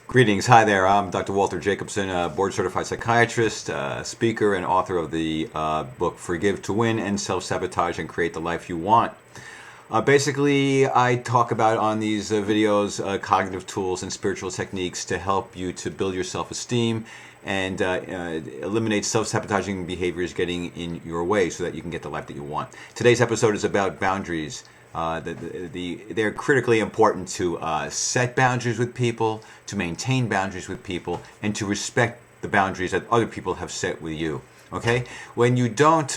Greetings. Hi there. I'm Dr. Walter Jacobson, a board-certified psychiatrist, speaker, and author of the book Forgive to Win and Self-Sabotage and Create the Life You Want. Basically, I talk about on these videos cognitive tools and spiritual techniques to help you to build your self-esteem and eliminate self-sabotaging behaviors getting in your way so that you can get the life that you want. Today's episode is about boundaries. They're critically important to set boundaries with people, to maintain boundaries with people, and to respect the boundaries that other people have set with you. Okay? When you don't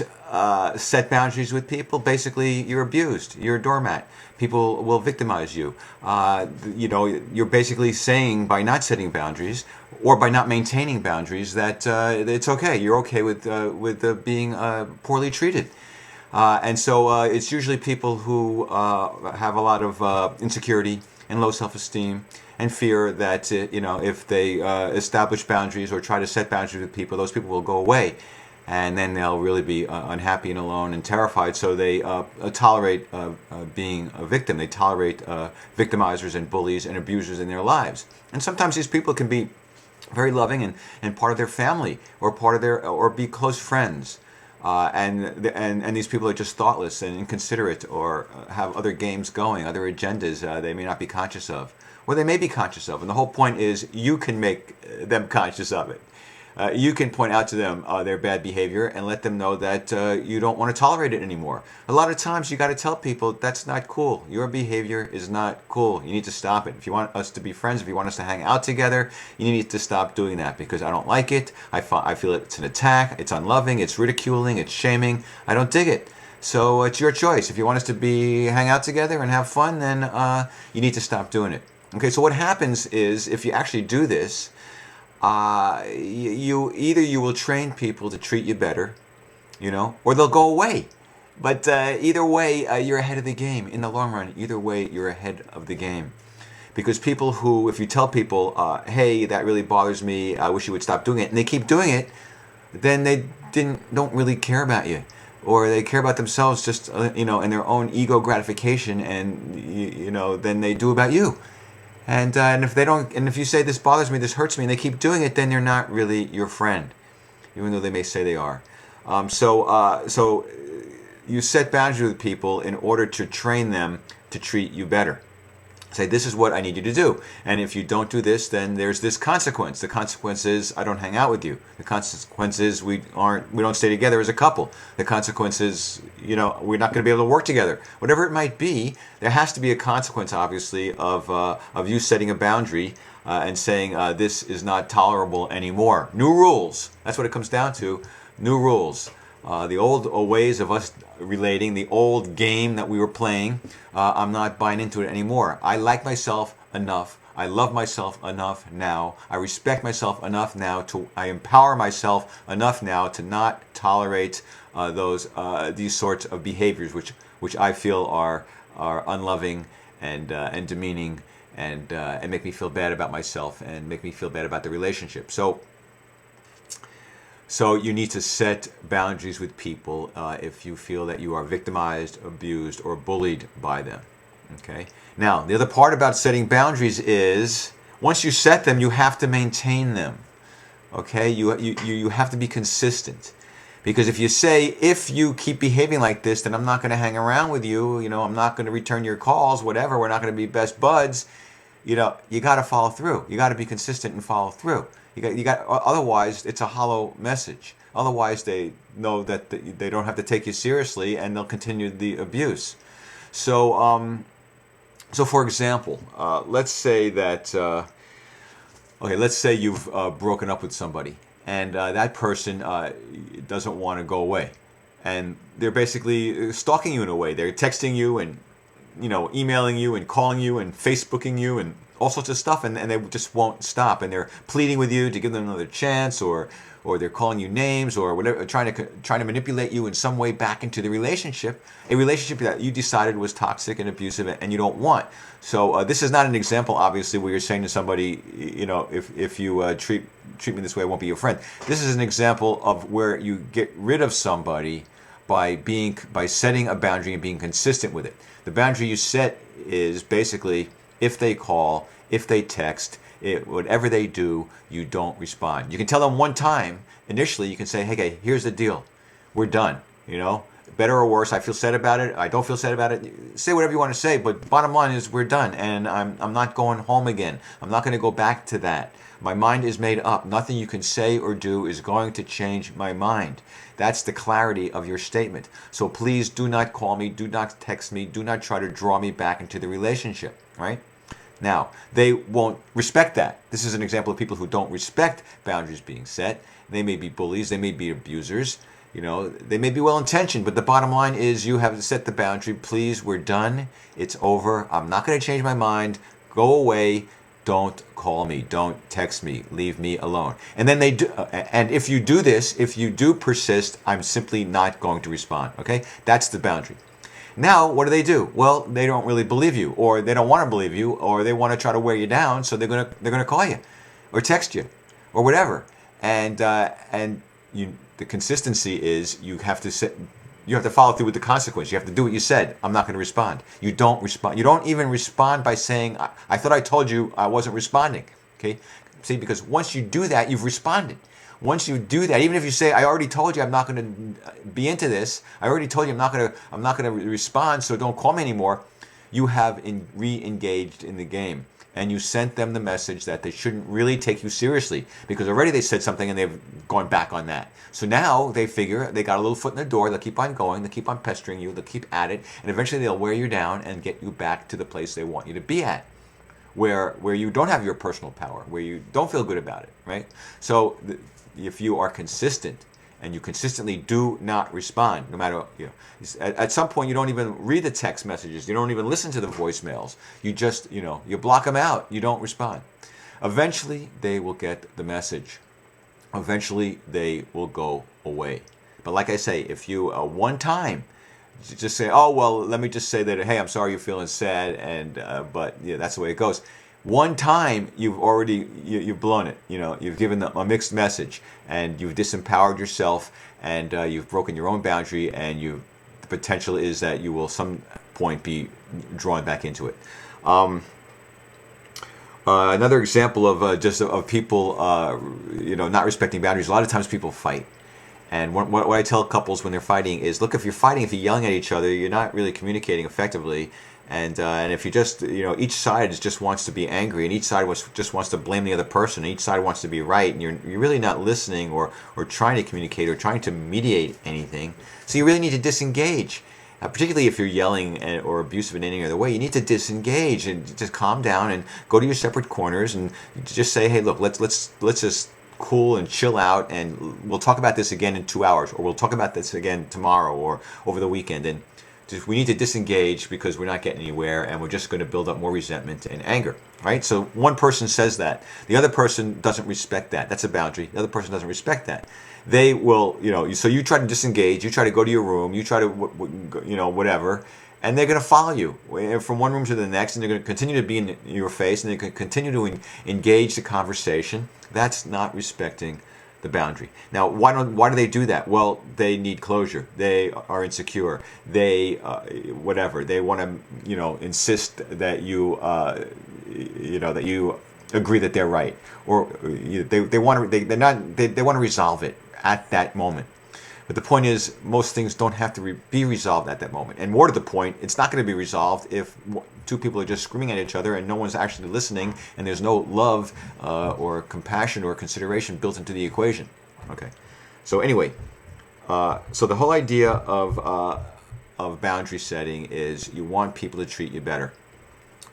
set boundaries with people, basically you're abused. You're a doormat. People will victimize you. You're basically saying by not setting boundaries or by not maintaining boundaries that it's okay. You're okay with being poorly treated. And so it's usually people who have a lot of insecurity and low self-esteem and fear that if they establish boundaries or try to set boundaries with people, those people will go away, and then they'll really be unhappy and alone and terrified. So they tolerate being a victim. They tolerate victimizers and bullies and abusers in their lives. And sometimes these people can be very loving and part of their family or or be close friends. And these people are just thoughtless and inconsiderate or have other games going, other agendas they may not be conscious of. Or they may be conscious of. And the whole point is you can make them conscious of it. You can point out to them their bad behavior and let them know that you don't want to tolerate it anymore. A lot of times you got to tell people that's not cool. Your behavior is not cool. You need to stop it. If you want us to be friends, if you want us to hang out together, you need to stop doing that because I don't like it. I feel it's an attack. It's unloving. It's ridiculing. It's shaming. I don't dig it. So it's your choice. If you want us to hang out together and have fun, then you need to stop doing it. Okay, so what happens is if you actually do this, you will train people to treat you better, or they'll go away. But either way, you're ahead of the game in the long run. Either way, you're ahead of the game. Because people who, if you tell people, hey, that really bothers me, I wish you would stop doing it, and they keep doing it, then they don't really care about you. Or they care about themselves just, and their own ego gratification, and, then they do about you. And if they don't, and if you say this bothers me, this hurts me, and they keep doing it, then they're not really your friend, even though they may say they are. So you set boundaries with people in order to train them to treat you better. Say, this is what I need you to do, and if you don't do this, then there's this consequence. The consequence is I don't hang out with you. The consequence is we don't stay together as a couple. The consequence is we're not going to be able to work together. Whatever it might be, there has to be a consequence, obviously, of you setting a boundary and saying this is not tolerable anymore. New rules. That's what it comes down to. New rules. The old ways of us relating, the old game that we were playing, I'm not buying into it anymore. I like myself enough. I love myself enough now. I respect myself enough now. I empower myself enough now to not tolerate these sorts of behaviors, which I feel are unloving and demeaning and make me feel bad about myself and make me feel bad about the relationship. So you need to set boundaries with people if you feel that you are victimized, abused, or bullied by them. Okay. Now, the other part about setting boundaries is once you set them, you have to maintain them. Okay. You have to be consistent, because if you say, if you keep behaving like this, then I'm not going to hang around with you. I'm not going to return your calls. Whatever. We're not going to be best buds. You got to follow through. You got to be consistent and follow through. You got. Otherwise, it's a hollow message. Otherwise, they know that they don't have to take you seriously, and they'll continue the abuse. So for example, let's say that. Let's say you've broken up with somebody, and that person doesn't want to go away, and they're basically stalking you in a way. They're texting you and emailing you and calling you and Facebooking you and all sorts of stuff, and they just won't stop, and they're pleading with you to give them another chance, or they're calling you names or whatever, trying to manipulate you in some way back into the relationship, a relationship that you decided was toxic and abusive and you don't want. So this is not an example, obviously, where you're saying to somebody, if you treat me this way, I won't be your friend. This is an example of where you get rid of somebody by setting a boundary and being consistent with it. The boundary you set is basically, if they call, if they text, whatever they do, you don't respond. You can tell them one time initially. You can say, hey, here's the deal, we're done. Better or worse, I feel sad about it, I don't feel sad about it. Say whatever you want to say, but bottom line is we're done, and I'm not going home again. I'm not going to go back to that. My mind is made up. Nothing you can say or do is going to change my mind. That's the clarity of your statement. So please do not call me, do not text me, do not try to draw me back into the relationship, right? Now, they won't respect that. This is an example of people who don't respect boundaries being set. They may be bullies, they may be abusers, they may be well-intentioned, but the bottom line is you have to set the boundary. Please, we're done. It's over. I'm not going to change my mind. Go away. Don't call me. Don't text me. Leave me alone. And then they do. And if you do this, if you do persist, I'm simply not going to respond. Okay? That's the boundary. Now, what do? Well, they don't really believe you, or they don't want to believe you, or they want to try to wear you down, so they're gonna call you, or text you, or whatever. And the consistency is you have to follow through with the consequence. You have to do what you said. I'm not going to respond. You don't respond. You don't even respond by saying, I thought I told you I wasn't responding. Okay? See, because once you do that, you've responded. Once you do that, even if you say, I already told you I'm not going to be into this. I already told you I'm not going to respond, so don't call me anymore. You have re-engaged in the game. And you sent them the message that they shouldn't really take you seriously, because already they said something and they've gone back on that. So now they figure they got a little foot in the door. They'll keep on going. They'll keep on pestering you. They'll keep at it. And eventually they'll wear you down and get you back to the place they want you to be at, where you don't have your personal power, where you don't feel good about it, right? So if you are consistent and you consistently do not respond, no matter, at some point you don't even read the text messages, you don't even listen to the voicemails, you just, you block them out, you don't respond. Eventually they will get the message. Eventually they will go away. But like I say, if you one time just say, oh, well, let me just say that, hey, I'm sorry you're feeling sad, and but yeah, that's the way it goes. One time you've blown it. You've given them a mixed message, and you've disempowered yourself, and you've broken your own boundary, and the potential is that you will some point be drawn back into it. Another example of people not respecting boundaries. A lot of times people fight. And what I tell couples when they're fighting is, look, if you're yelling at each other, you're not really communicating effectively. And if you just, each side just wants to be angry, and each side just wants to blame the other person, and each side wants to be right, and you're really not listening or trying to communicate or trying to mediate anything. So you really need to disengage. Particularly if you're yelling or abusive in any other way, you need to disengage and just calm down and go to your separate corners and just say, hey, look, let's just cool and chill out, and we'll talk about this again in 2 hours, or we'll talk about this again tomorrow or over the weekend. And we need to disengage because we're not getting anywhere, and we're just going to build up more resentment and anger, right? So one person says that. The other person doesn't respect that. That's a boundary. The other person doesn't respect that. They will, so you try to disengage, you try to go to your room, you try to, whatever, and they're going to follow you from one room to the next, and they're going to continue to be in your face, and they're going to continue to engage the conversation. That's not respecting the boundary. Now, why do they do that? Well, they need closure. They are insecure. They whatever. They want to insist that you that you agree that they're right, or they want to resolve it at that moment. But the point is, most things don't have to be resolved at that moment. And more to the point, it's not going to be resolved if two people are just screaming at each other and no one's actually listening, and there's no love or compassion or consideration built into the equation. Okay. So anyway, so the whole idea of boundary setting is you want people to treat you better.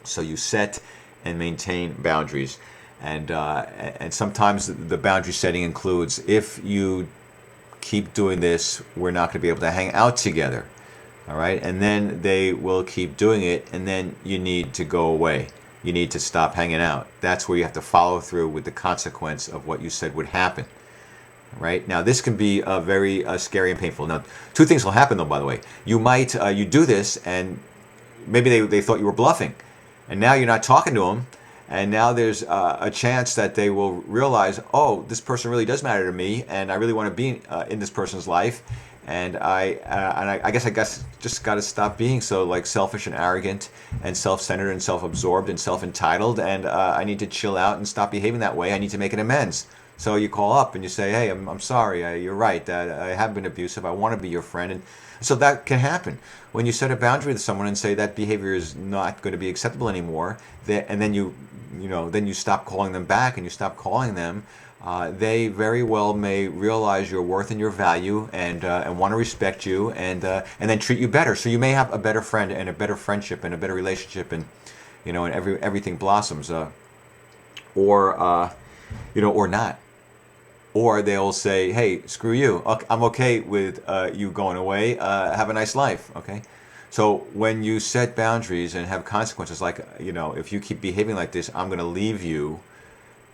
So you set and maintain boundaries. And sometimes the boundary setting includes, if you keep doing this, we're not going to be able to hang out together. All right? And then they will keep doing it, and then you need to go away. You need to stop hanging out. That's where you have to follow through with the consequence of what you said would happen. Right? Now, this can be very scary and painful. Now, two things will happen, though, by the way. You might, you do this, and maybe they thought you were bluffing, and now you're not talking to them. And now there's a chance that they will realize, oh, this person really does matter to me, and I really want to be in this person's life. And I guess just got to stop being so like selfish and arrogant and self-centered and self-absorbed and self-entitled. And I need to chill out and stop behaving that way. I need to make an amends. So you call up and you say, hey, I'm sorry. You're right. I have been abusive. I want to be your friend. And so that can happen. When you set a boundary with someone and say that behavior is not going to be acceptable anymore, and then then you stop calling them back and you stop calling them, they very well may realize your worth and your value and want to respect you and then treat you better. So you may have a better friend and a better friendship and a better relationship, and and everything blossoms, or not. Or they'll say, hey, screw you. I'm okay with you going away. Have a nice life. Okay. So when you set boundaries and have consequences, like, if you keep behaving like this, I'm going to leave you,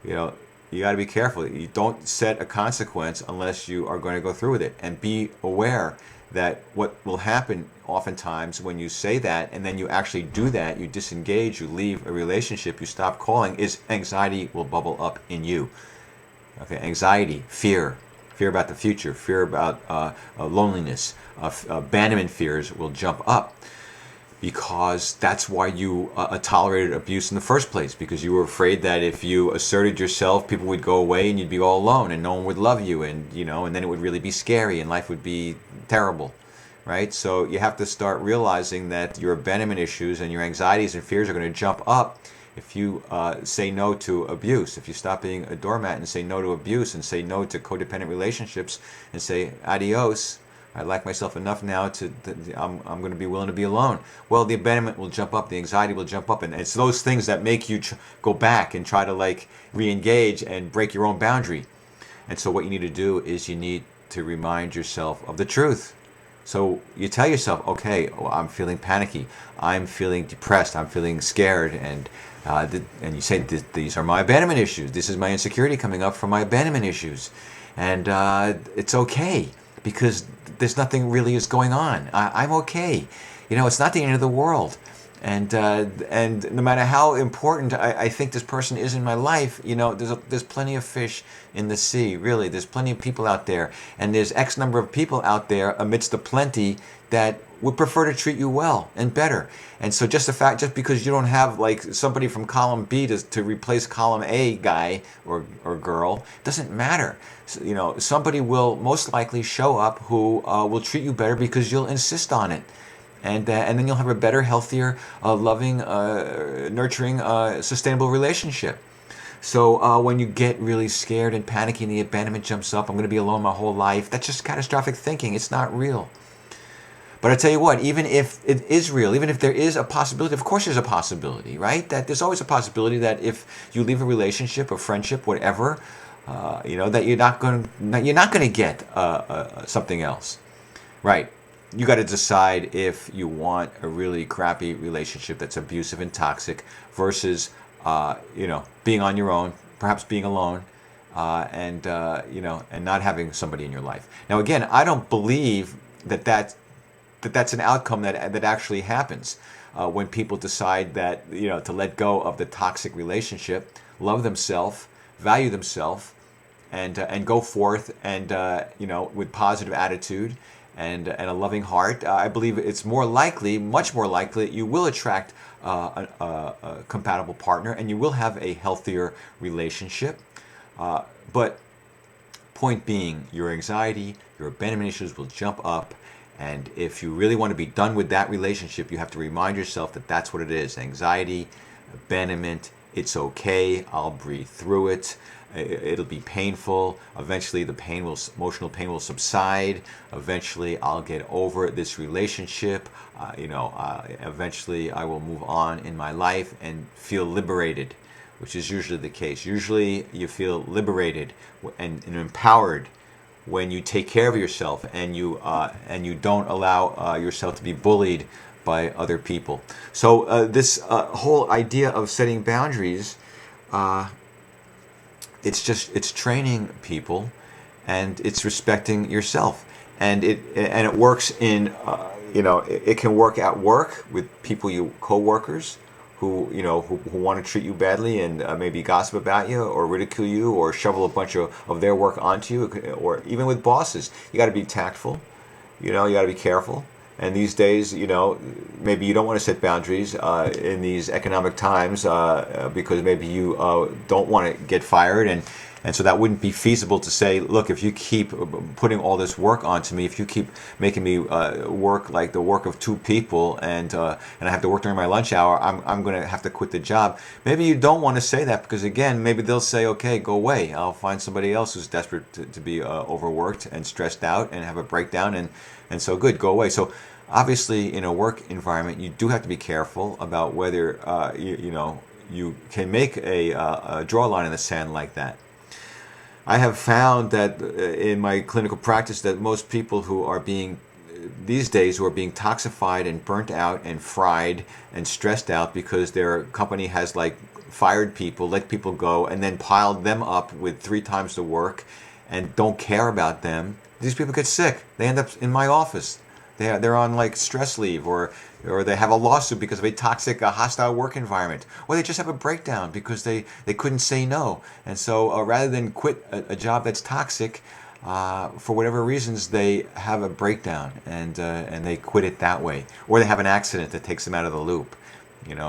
you got to be careful. You don't set a consequence unless you are going to go through with it. And be aware that what will happen oftentimes when you say that and then you actually do that, you disengage, you leave a relationship, you stop calling, is anxiety will bubble up in you. Okay, anxiety, fear about the future, fear about loneliness, abandonment fears will jump up, because that's why you tolerated abuse in the first place, because you were afraid that if you asserted yourself, people would go away and you'd be all alone and no one would love you, and and then it would really be scary and life would be terrible, right? So you have to start realizing that your abandonment issues and your anxieties and fears are going to jump up if you say no to abuse. If you stop being a doormat and say no to abuse and say no to codependent relationships and say adios, I like myself enough now I'm going to be willing to be alone. Well, the abandonment will jump up, the anxiety will jump up, and it's those things that make you go back and try to like re-engage and break your own boundary. And so what you need to do is you need to remind yourself of the truth. So you tell yourself, okay, I'm feeling panicky, I'm feeling depressed, I'm feeling scared, and you say, these are my abandonment issues. This is my insecurity coming up from my abandonment issues. And it's okay, because there's nothing really is going on. I'm okay. It's not the end of the world. And no matter how important I think this person is in my life, there's plenty of fish in the sea, really. There's plenty of people out there. And there's X number of people out there amidst the plenty that would prefer to treat you well and better. And so just because you don't have like somebody from column B to replace column A guy or girl, doesn't matter. So, somebody will most likely show up who will treat you better because you'll insist on it. And then you'll have a better, healthier, loving, nurturing, sustainable relationship. So when you get really scared and panicky and the abandonment jumps up, I'm going to be alone my whole life, that's just catastrophic thinking. It's not real. But I tell you what, even if it is real, even if there is a possibility, of course there's a possibility, right? That there's always a possibility that if you leave a relationship, a friendship, whatever, that you're not going to get something else, right? You got to decide if you want a really crappy relationship that's abusive and toxic versus, being on your own, perhaps being alone, and not having somebody in your life. Now, again, I don't believe that's an outcome that actually happens when people decide that, to let go of the toxic relationship, love themselves, value themselves, and go forth and, with positive attitude and a loving heart. I believe it's much more likely, you will attract a compatible partner and you will have a healthier relationship. But point being, your anxiety, your abandonment issues will jump up. And if you really want to be done with that relationship, you have to remind yourself that that's what it is. Anxiety, abandonment, it's okay. I'll breathe through it. It'll be painful. Eventually the emotional pain will subside. Eventually I'll get over this relationship. Eventually I will move on in my life and feel liberated, which is usually the case. Usually you feel liberated and empowered when you take care of yourself and you don't allow yourself to be bullied by other people. So this whole idea of setting boundaries, it's training people, and it's respecting yourself, and it works in it can work at work with people, co-workers who want to treat you badly and maybe gossip about you or ridicule you or shovel a bunch of their work onto you, or even with bosses. You got to be tactful you got to be careful. And these days, maybe you don't want to set boundaries in these economic times because maybe you don't want to get fired, and so that wouldn't be feasible to say, look, if you keep putting all this work onto me, if you keep making me work like the work of two people, and I have to work during my lunch hour, I'm going to have to quit the job. Maybe you don't want to say that because, again, maybe they'll say, okay, go away. I'll find somebody else who's desperate to be overworked and stressed out and have a breakdown, and so good, go away. So obviously, in a work environment, you do have to be careful about whether you can make a draw line in the sand like that. I have found that in my clinical practice that most people who are being these days who are being toxified and burnt out and fried and stressed out because their company has like fired people, let people go, and then piled them up with 3 times the work and don't care about them. These people get sick. They end up in my office. They're on like stress leave, or they have a lawsuit because of a toxic, hostile work environment, or they just have a breakdown because they couldn't say no. And so rather than quit a job that's toxic, for whatever reasons, they have a breakdown and they quit it that way, or they have an accident that takes them out of the loop.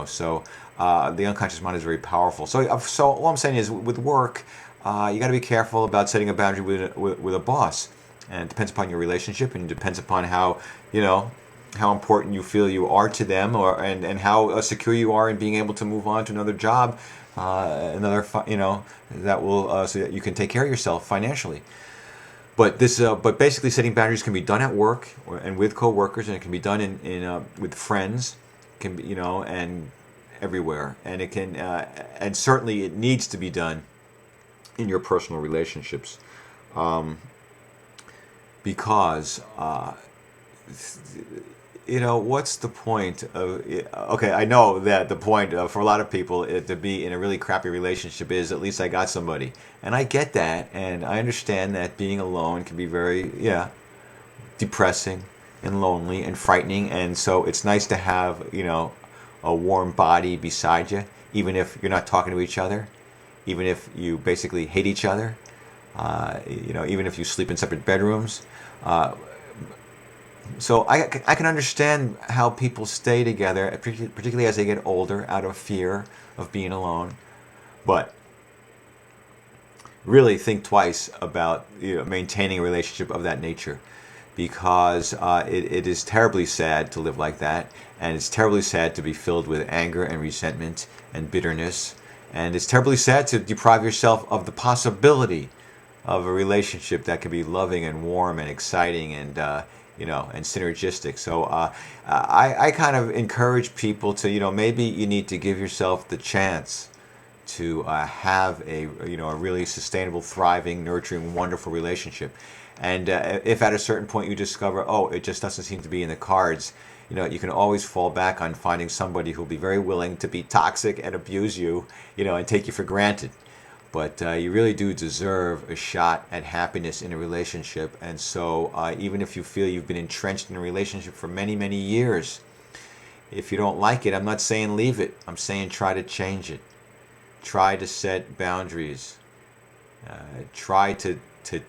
So the unconscious mind is very powerful. So all I'm saying is, with work, you got to be careful about setting a boundary with a boss. And it depends upon your relationship, and it depends upon how important you feel you are to them, and how secure you are in being able to move on to another job, that will so that you can take care of yourself financially. But basically, setting boundaries can be done at work and with coworkers, and it can be done with friends, can be and everywhere, and it can and certainly it needs to be done in your personal relationships. Because what's the point of? Okay, I know that the point for a lot of people to be in a really crappy relationship is, at least I got somebody, and I get that, and I understand that being alone can be very depressing and lonely and frightening, and so it's nice to have a warm body beside you, even if you're not talking to each other, even if you basically hate each other. Even if you sleep in separate bedrooms. So I can understand how people stay together, particularly as they get older, out of fear of being alone. But really think twice about maintaining a relationship of that nature, because it is terribly sad to live like that, and it's terribly sad to be filled with anger and resentment and bitterness, and it's terribly sad to deprive yourself of the possibility of a relationship that can be loving and warm and exciting and and synergistic. So I kind of encourage people to maybe you need to give yourself the chance to have a really sustainable, thriving, nurturing, wonderful relationship. And if at a certain point you discover, it just doesn't seem to be in the cards, you can always fall back on finding somebody who'll be very willing to be toxic and abuse you, and take you for granted. But you really do deserve a shot at happiness in a relationship. And so even if you feel you've been entrenched in a relationship for many, many years, if you don't like it, I'm not saying leave it. I'm saying try to change it. Try to set boundaries. Try to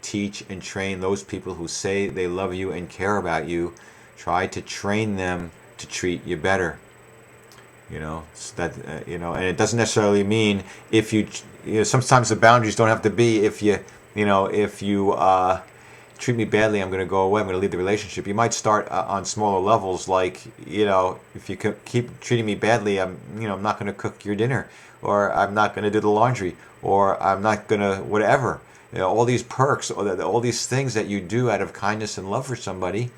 teach and train those people who say they love you and care about you. Try to train them to treat you better. So that and it doesn't necessarily mean if you sometimes the boundaries don't have to be if you treat me badly, I'm going to go away, I'm going to leave the relationship. You might start on smaller levels, like if you keep treating me badly, I'm not going to cook your dinner, or I'm not going to do the laundry, or I'm not going to whatever. All these perks, or all these things that you do out of kindness and love for somebody,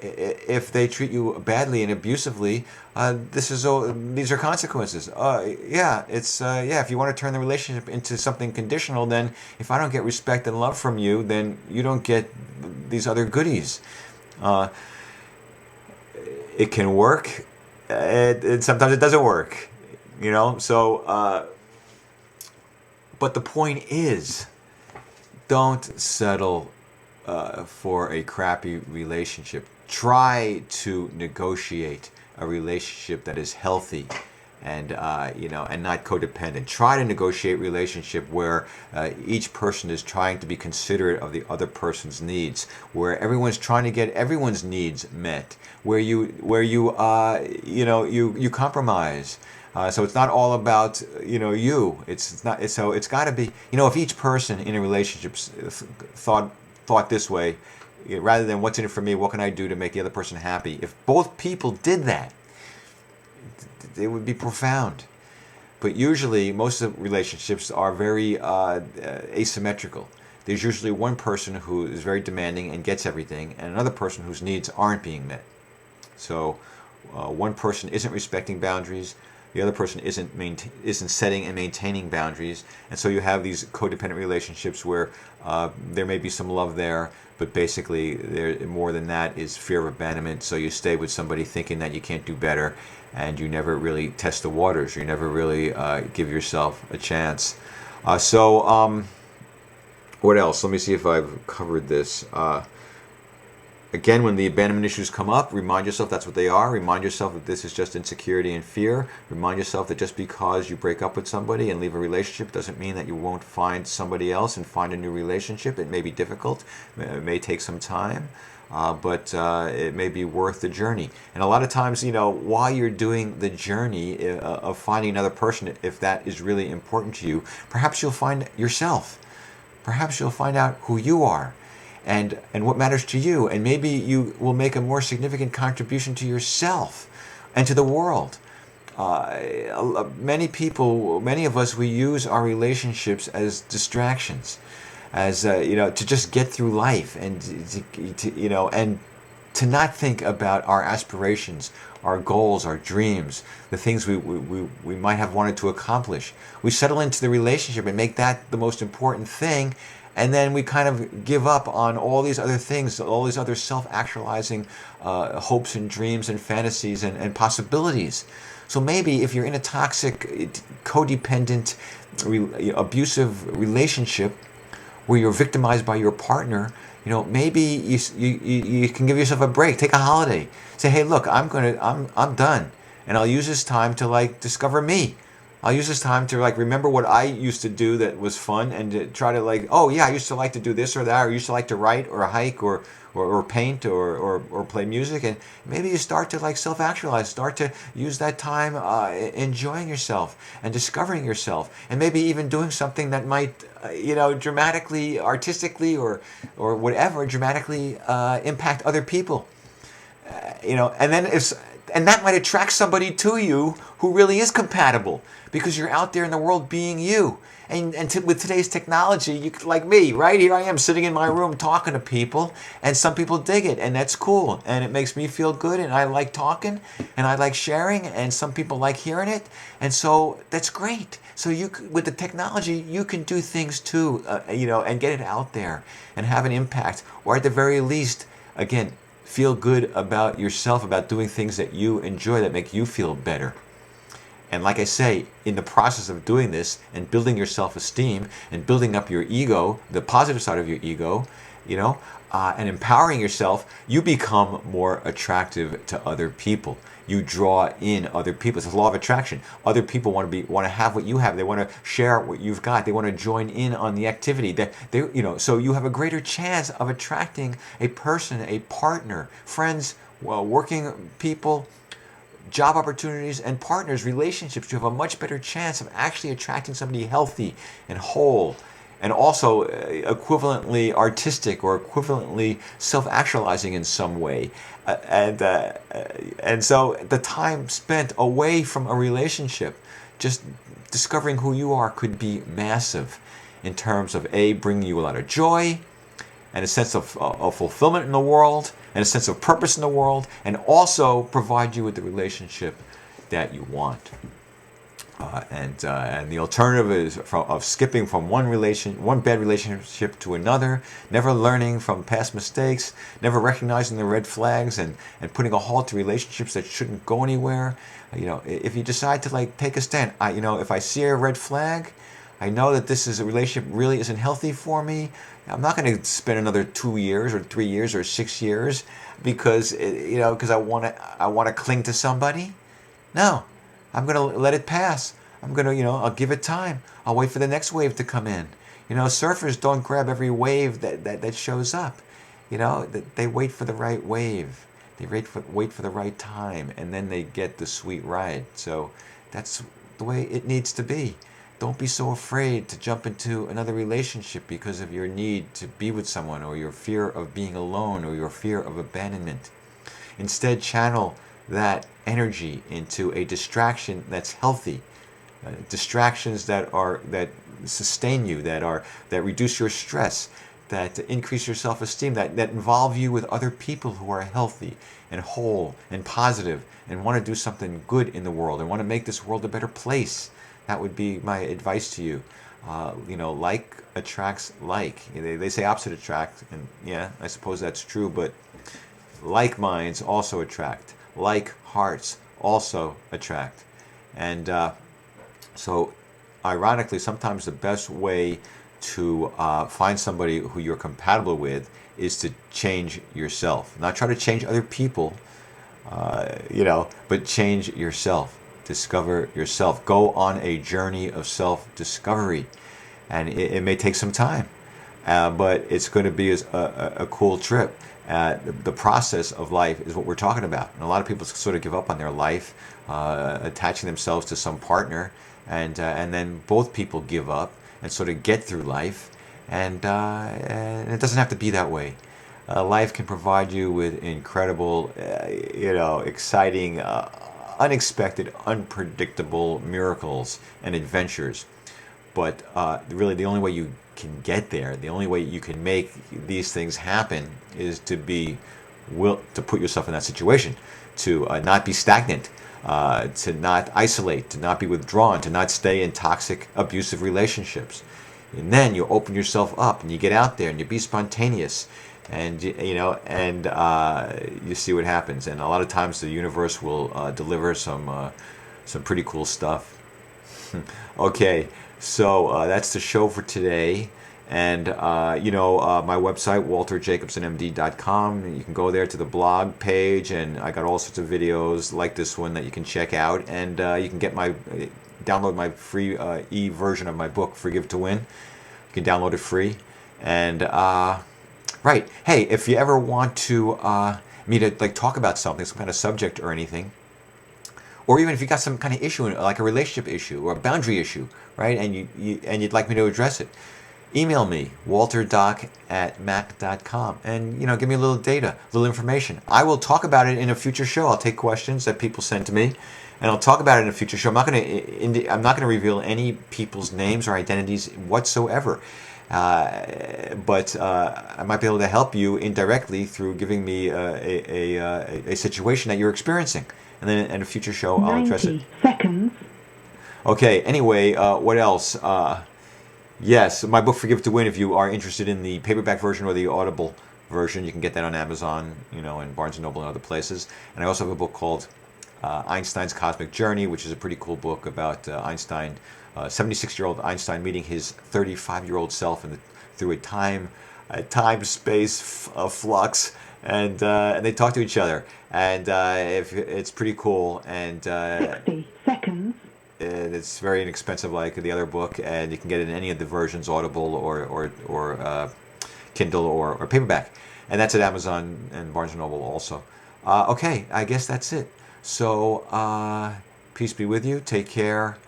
if they treat you badly and abusively, these are consequences. If you want to turn the relationship into something conditional, then if I don't get respect and love from you, then you don't get these other goodies. It can work, and sometimes it doesn't work. But the point is, don't settle for a crappy relationship. Try to negotiate a relationship that is healthy and and not codependent. Try to negotiate relationship where each person is trying to be considerate of the other person's needs, where everyone's trying to get everyone's needs met, where you compromise. So it's not all about you. It's not. So it's got to be, if each person in a relationship thought this way, rather than what's in it for me, what can I do to make the other person happy? If both people did that, it would be profound. But usually, most of the relationships are very asymmetrical. There's usually one person who is very demanding and gets everything, and another person whose needs aren't being met. So one person isn't respecting boundaries, the other person isn't setting and maintaining boundaries, and so you have these codependent relationships where there may be some love there, but basically more than that is fear of abandonment. So you stay with somebody thinking that you can't do better, and you never really test the waters. You never really give yourself a chance. What else? Let me see if I've covered this. Again, when the abandonment issues come up, remind yourself that's what they are. Remind yourself that this is just insecurity and fear. Remind yourself that just because you break up with somebody and leave a relationship doesn't mean that you won't find somebody else and find a new relationship. It may be difficult. It may take some time. But it may be worth the journey. And a lot of times, while you're doing the journey of finding another person, if that is really important to you, perhaps you'll find yourself. Perhaps you'll find out who you are and what matters to you. And maybe you will make a more significant contribution to yourself and to the world. Many of us, we use our relationships as distractions, as to just get through life, and and to not think about our aspirations, our goals, our dreams, the things we might have wanted to accomplish. We settle into the relationship and make that the most important thing, and then we kind of give up on all these other things, all these other self-actualizing hopes and dreams and fantasies and possibilities. So maybe if you're in a toxic, codependent, abusive relationship where you're victimized by your partner, maybe you can give yourself a break, take a holiday, say, hey, look, I'm done, and I'll use this time to discover me. I'll use this time to remember what I used to do that was fun, and to try to oh yeah, I used to like to do this or that, or I used to like to write or hike or paint or play music. And maybe you start to self-actualize, start to use that time enjoying yourself and discovering yourself, and maybe even doing something that might dramatically, artistically, or whatever, dramatically impact other people. And that might attract somebody to you who really is compatible, because you're out there in the world being you. With today's technology, you could, like me, right here I am sitting in my room talking to people, and some people dig it, and that's cool, and it makes me feel good, and I like talking, and I like sharing, and some people like hearing it, and so that's great. So with the technology, you can do things too, and get it out there and have an impact, or at the very least, again, feel good about yourself, about doing things that you enjoy, that make you feel better. And like I say, in the process of doing this and building your self-esteem and building up your ego, the positive side of your ego, and empowering yourself, you become more attractive to other people. You draw in other people. It's a law of attraction. Other people want to have what you have. They want to share what you've got. They want to join in on the activity. So you have a greater chance of attracting a person, a partner, friends, working people, job opportunities, and partners, relationships. You have a much better chance of actually attracting somebody healthy and whole, and also equivalently artistic or equivalently self-actualizing in some way. And so the time spent away from a relationship, just discovering who you are, could be massive in terms of bringing you a lot of joy and a sense of fulfillment in the world and a sense of purpose in the world, and also provide you with the relationship that you want. And the alternative is of skipping from one bad relationship to another, never learning from past mistakes, never recognizing the red flags, and putting a halt to relationships that shouldn't go anywhere. If you decide to take a stand, if I see a red flag, I know that this is a relationship really isn't healthy for me. I'm not going to spend another 2 years or 3 years or 6 years because I want to cling to somebody. No. I'm going to let it pass. I'm going to, I'll give it time. I'll wait for the next wave to come in. Surfers don't grab every wave that shows up. They wait for the right wave. They wait for the right time, and then they get the sweet ride. So that's the way it needs to be. Don't be so afraid to jump into another relationship because of your need to be with someone, or your fear of being alone, or your fear of abandonment. Instead, channel that energy into a distraction that's healthy. Distractions that sustain you, that reduce your stress, that increase your self-esteem, that involve you with other people who are healthy and whole and positive and want to do something good in the world and want to make this world a better place. That would be my advice to you. Like attracts like. They say opposite attract, and yeah, I suppose that's true, but like minds also attract. Like hearts also attract. And so, ironically, sometimes the best way to find somebody who you're compatible with is to change yourself. Not try to change other people, but change yourself. Discover yourself. Go on a journey of self-discovery. And it may take some time, but it's going to be a cool trip. The process of life is what we're talking about. And a lot of people sort of give up on their life, attaching themselves to some partner, and then both people give up and sort of get through life. And it doesn't have to be that way. Life can provide you with incredible, exciting, unexpected, unpredictable miracles and adventures. But really, the only way you can get there, the only way you can make these things happen, is to put yourself in that situation, to not be stagnant, to not isolate, to not be withdrawn, to not stay in toxic, abusive relationships. And then you open yourself up and you get out there and you be spontaneous, and you see what happens. And a lot of times the universe will deliver some pretty cool stuff. Okay, so that's the show for today. And my website, walterjacobsonmd.com. You can go there to the blog page, and I got all sorts of videos like this one that you can check out. And you can get download my free e-version of my book, Forgive to Win. You can download it free. And right, hey, if you ever want to me to talk about something, some kind of subject or anything, or even if you got some kind of issue, like a relationship issue or a boundary issue, right, and you'd like me to address it, email me, walterdoc@mac.com, and give me a little data, a little information. I will talk about it in a future show. I'll take questions that people send to me, and I'll talk about it in a future show. I'm not going to reveal any people's names or identities whatsoever. But I might be able to help you indirectly through giving me a situation that you're experiencing. And then in a future show, I'll address it. 90 seconds. Okay, anyway, what else? Yes, my book, Forgive to Win, if you are interested in the paperback version or the Audible version, you can get that on Amazon, and Barnes & Noble and other places. And I also have a book called Einstein's Cosmic Journey, which is a pretty cool book about Einstein, 76-year-old Einstein meeting his 35-year-old self through a time-space flux, and they talk to each other, and it's pretty cool. And 60 seconds. And it's very inexpensive, like the other book, and you can get it in any of the versions, Audible or Kindle or paperback, and that's at Amazon and Barnes & Noble also. Okay, I guess that's it. So peace be with you. Take care.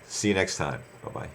See you next time. Bye-bye.